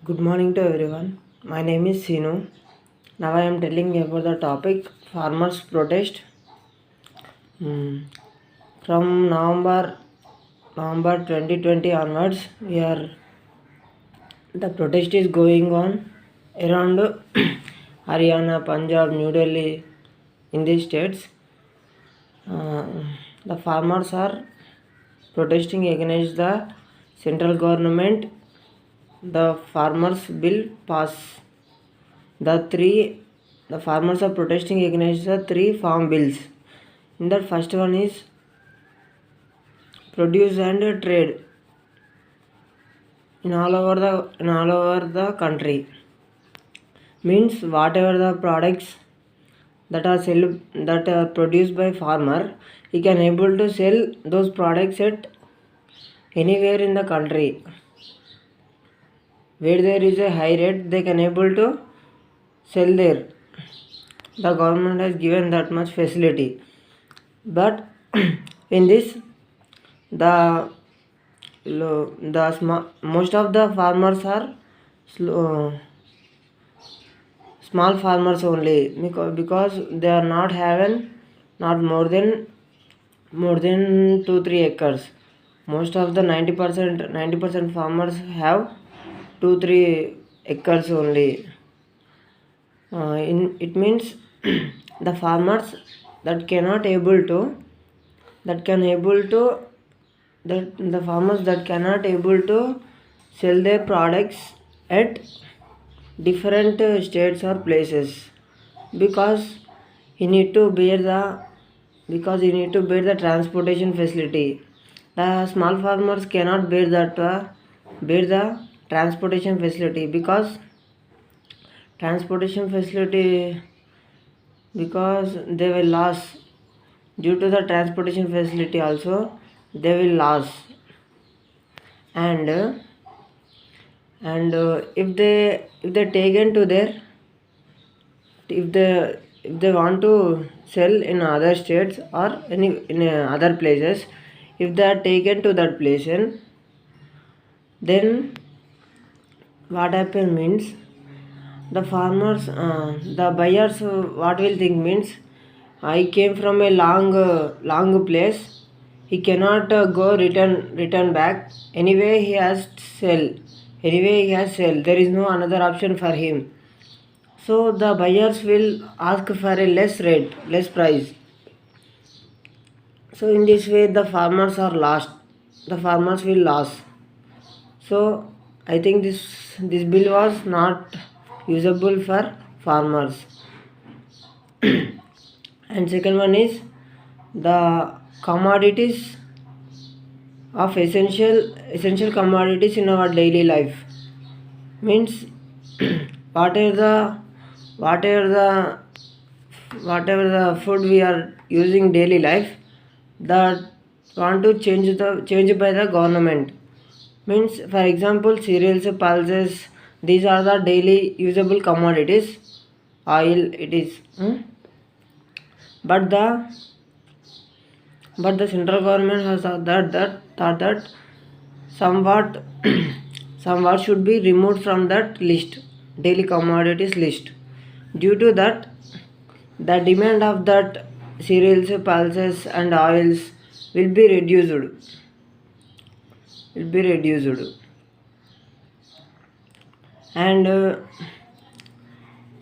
Good morning to everyone. My name is Sinu. Now I am telling you about the topic farmers protest. Hmm. From November 2020 onwards, we are the protest is going on around Haryana, Punjab, New Delhi, in these states. Uh, the farmers are protesting against the central government. The farmers bill pass. The three the farmers are protesting against the three farm bills. In that first one is produce and trade in all over the country. Means whatever the products that are produced by farmer, he can able to sell those products at anywhere in the country. Where there is a high rate, they can able to sell there. The government has given that much facility. But in this, the most of the farmers are small farmers only, because they are not having not more than 2-3 acres. Most of the 90% farmers have 2-3 acres only. It means the farmers that cannot able to that can able to that the farmers that cannot able to sell their products at different states or places, because he need to bear the transportation facility. The small farmers cannot bear the transportation facility, transportation facility because they will lose. Due to the transportation facility also, they will lose. And if they taken to their if they want to sell in other states or other places, if they are taken to that place, then what happen means the buyers, what will think means, I came from a long place, he cannot go return back. Anyway he has sell, there is no another option for him. So the buyers will ask for a less price. So in this way the farmers will lose. So I think this bill was not usable for farmers. And second one is the commodities of essential commodities in our daily life. Means whatever the whatever the whatever the food we are using daily life, that want to change by the government. Means for example, cereals, pulses, these are the daily usable commodities. Oil it is. But the central government has thought that somewhat somewhat should be removed from that list, daily commodities list. Due to that, the demand of that cereals, pulses and oils will be reduced. And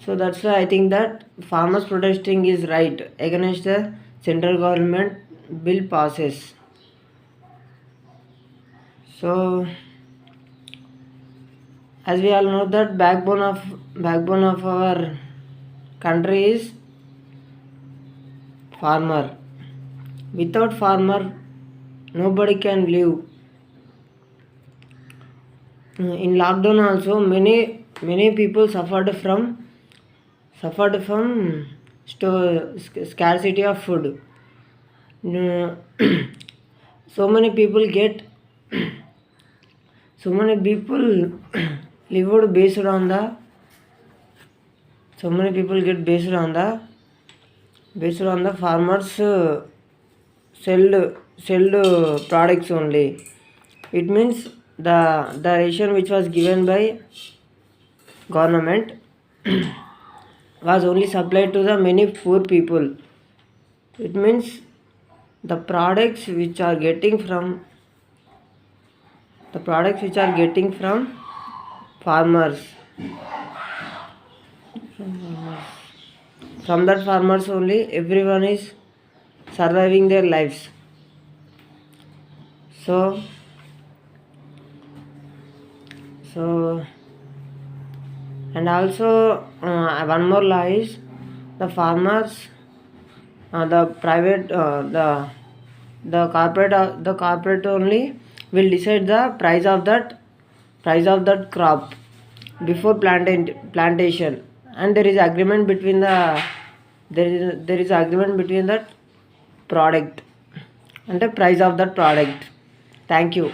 so that's why I think that farmers protesting is right against the central government bill passes. So as we all know that backbone of our country is farmer. Without farmer, nobody can live. In lockdown also, many people suffered from scarcity of food. No, so many people get so many people lived based on the so many people get based on the farmers sold products only. It means the ration which was given by government was only supplied to the many poor people. It means the products which are getting from farmers. From that farmers only everyone is surviving their lives. So and also one more law is the farmers, the private, the corporate only will decide the price of that crop before plantation, and there is agreement between that product and the price of that product. Thank you.